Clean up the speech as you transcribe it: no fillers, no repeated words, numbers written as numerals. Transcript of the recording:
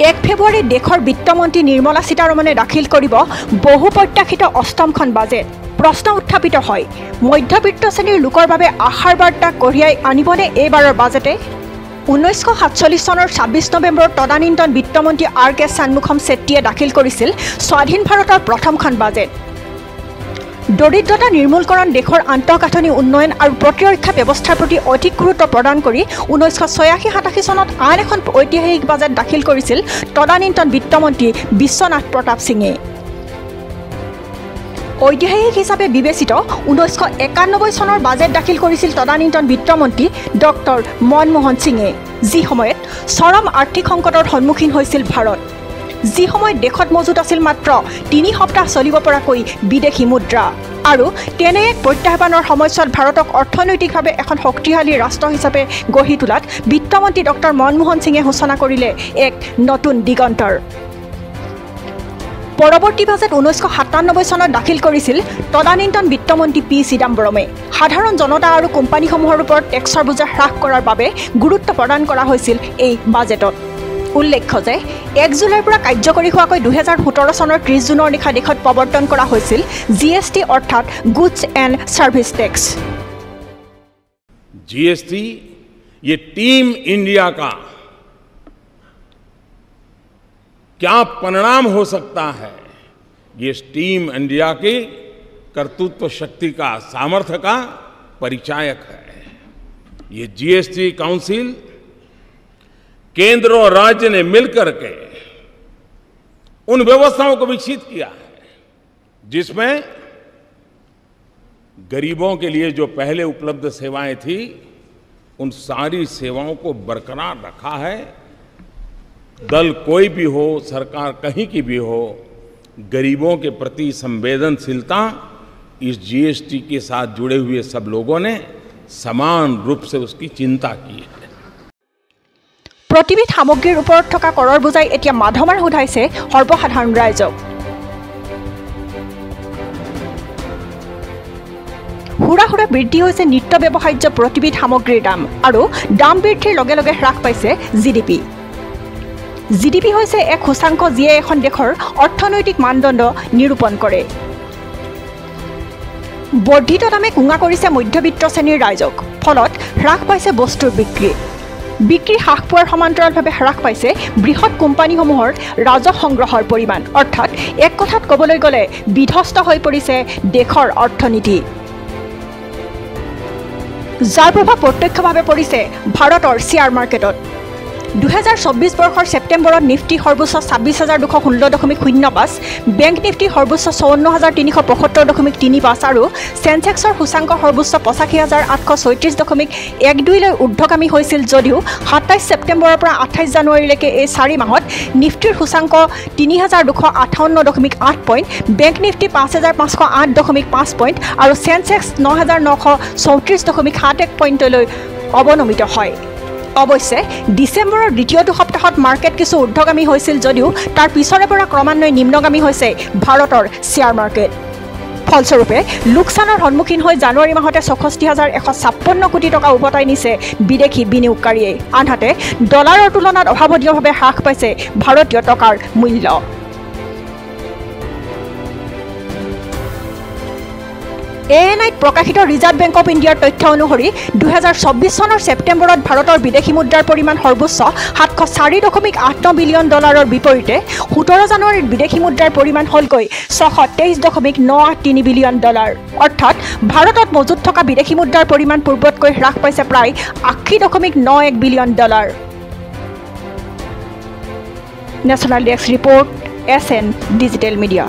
1 ফেব্ৰুৱাৰীত দেশৰ বিত্তমন্ত্ৰী নিৰ্মলা সীতাৰমণে দাখিল কৰিব বহু প্ৰত্যাশিত অষ্টমখন বাজেট। প্ৰশ্ন উত্থাপিত হয়, মধ্যবিত্ত শ্ৰেণীৰ লোকৰ বাবে আশাৰ বাৰ্তা কঢ়িয়াই আনিবনে এইবাৰৰ বাজেটে? 1947 চনৰ 26 নৱেম্বৰত তদানীন্তন বিত্তমন্ত্ৰী আৰ কে ষাণমুখম চেট্টীয়ে দাখিল কৰিছিল স্বাধীন ভাৰতৰ প্ৰথমখন বাজেট। দৰিদ্ৰতা নিৰ্মূলকৰণ, দেশৰ আন্তঃগাঁথনি উন্নয়ন আৰু প্ৰতিৰক্ষা ব্যৱস্থাৰ প্ৰতি অধিক গুৰুত্ব প্ৰদান কৰি 1986-87 চনত আন এখন ঐতিহাসিক বাজেট দাখিল কৰিছিল তদানীন্তন বিত্তমন্ত্ৰী বিশ্বনাথ প্ৰতাপ সিঙে। ঐতিহাসিক হিচাপে বিবেচিত 1991 চনৰ বাজেট দাখিল কৰিছিল তদানীন্তন বিত্তমন্ত্ৰী ডক্টৰ মনমোহন সিঙে, যি সময়ত চৰম আৰ্থিক সংকটৰ সন্মুখীন হৈছিল ভাৰত। যি সময়ত দেশত মজুত আছিল মাত্ৰ 3 সপ্তাহ চলিব পৰাকৈ বিদেশী মুদ্ৰা। আৰু তেনে এক প্ৰত্যাহ্বানৰ সময়ছোৱাত ভাৰতক অৰ্থনৈতিকভাৱে এখন শক্তিশালী ৰাষ্ট্ৰ হিচাপে গঢ়ি তোলাত বিত্তমন্ত্ৰী ডক্টৰ মনমোহন সিঙে সূচনা কৰিলে এক নতুন দিগন্তৰ। পৰৱৰ্তী বাজেট 1997 চনত দাখিল কৰিছিল তদানীন্তন বিত্তমন্ত্ৰী পি চিদাম্বৰমে। সাধাৰণ জনতা আৰু কোম্পানীসমূহৰ ওপৰত টেক্সৰ বোজা হ্ৰাস কৰাৰ বাবে গুৰুত্ব প্ৰদান কৰা হৈছিল এই বাজেটত। উল্লেখ্য যে 1 জুলাইৰ পৰা কাৰ্যকৰী হোৱাকৈ 2017 চনৰ 30 জুনৰ নিশা দেশত প্ৰৱৰ্তন কৰা হৈছিল GST অৰ্থাৎ goods and services tax. GST ये टीम इंडिया का क्या परिणाम हो सकता है, ये टीम इंडिया की कर्तृत्व शक्ति का, सामर्थ्य का परिचायक है। ये GST काउंसिल केंद्र और राज्य ने मिलकर के उन व्यवस्थाओं को विकसित किया है जिसमें गरीबों के लिए जो पहले उपलब्ध सेवाएं थी उन सारी सेवाओं को बरकरार रखा है। दल कोई भी हो, सरकार कहीं की भी हो, गरीबों के प्रति संवेदनशीलता इस GST के साथ जुड़े हुए सब लोगों ने समान रूप से उसकी चिंता की है। প্ৰতিবিধ সামগ্ৰীৰ ওপৰত থকা কৰৰ বোজাই এতিয়া মাধমাৰ উঠাইছে সৰ্বসাধাৰণ ৰাইজক। হুৰা বৃদ্ধি হৈছে নিত্য ব্যৱহাৰ্য প্ৰতিবিধ সামগ্ৰীৰ দাম, আৰু দাম বৃদ্ধিৰ লগে লগে হ্ৰাস পাইছে GDP। GDP হৈছে এক সূচাংক যিয়ে এখন দেশৰ অৰ্থনৈতিক মানদণ্ড নিৰূপণ কৰে। বৰ্ধিত দামে কুঙা কৰিছে মধ্যবিত্ত শ্ৰেণীৰ ৰাইজক, ফলত হ্ৰাস পাইছে বস্তুৰ বিক্ৰী হ্ৰাস পোৱাৰ সমান্তৰালভাৱে হ্ৰাস পাইছে বৃহৎ কোম্পানীসমূহৰ ৰাজহ সংগ্ৰহৰ পৰিমাণ। অৰ্থাৎ এক কথাত ক'বলৈ গ'লে বিধ্বস্ত হৈ পৰিছে দেশৰ অৰ্থনীতি, যাৰ প্ৰভাৱ প্ৰত্যক্ষভাৱে পৰিছে ভাৰতৰ শ্বেয়াৰ মাৰ্কেটত। 2024 বৰ্ষৰ ছেপ্টেম্বৰত নিফটি সৰ্বোচ্চ 26,216.05, বেংক নিফটি সৰ্বোচ্চ 54,375.35 আৰু চেনচেক্সৰ সূচাংক সৰ্বোচ্চ 85,836.12 লৈ ঊৰ্ধ্বগামী হৈছিল যদিও 27 ছেপ্টেম্বৰৰ পৰা 28 জানুৱাৰীলৈকে এই 4 মাহত নিফটিৰ সূচাংক 3,258.8 পইণ্ট, বেংক নিফটি 5,508.5 পইণ্ট আৰু চেনচেক্স 9,934.71 পইণ্টলৈ অৱনমিত হয়। অৱশ্যে ডিচেম্বৰৰ দ্বিতীয় দুসপ্তাহত মাৰ্কেট কিছু ঊৰ্ধ্বগামী হৈছিল যদিও তাৰ পিছৰে পৰা ক্ৰমান্বয়ে নিম্নগামী হৈছে ভাৰতৰ শ্বেয়াৰ মাৰ্কেট। ফলস্বৰূপে লোকচানৰ সন্মুখীন হৈ জানুৱাৰী মাহতে 64,156 কোটি টকা উভতাই নিছে বিদেশী বিনিয়োগকাৰীয়ে। আনহাতে ডলাৰৰ তুলনাত অভাৱনীয়ভাৱে হ্ৰাস পাইছে ভাৰতীয় টকাৰ মূল্য। ANIত প্ৰকাশিত ৰিজাৰ্ভ বেংক অৱ ইণ্ডিয়াৰ তথ্য অনুসৰি 2024 চনৰ ছেপ্টেম্বৰত ভাৰতৰ বিদেশী মুদ্ৰাৰ পৰিমাণ সৰ্বোচ্চ 704.89 বিলিয়ন ডলাৰৰ বিপৰীতে 17 জানুৱাৰীত বিদেশী মুদ্ৰাৰ পৰিমাণ হ'লগৈ 623.983 বিলিয়ন ডলাৰ। অৰ্থাৎ ভাৰতত মজুত থকা বিদেশী মুদ্ৰাৰ পৰিমাণ পূৰ্বতকৈ হ্ৰাস পাইছে প্ৰায় 80.91 billion dollar. National desk report, SN digital media.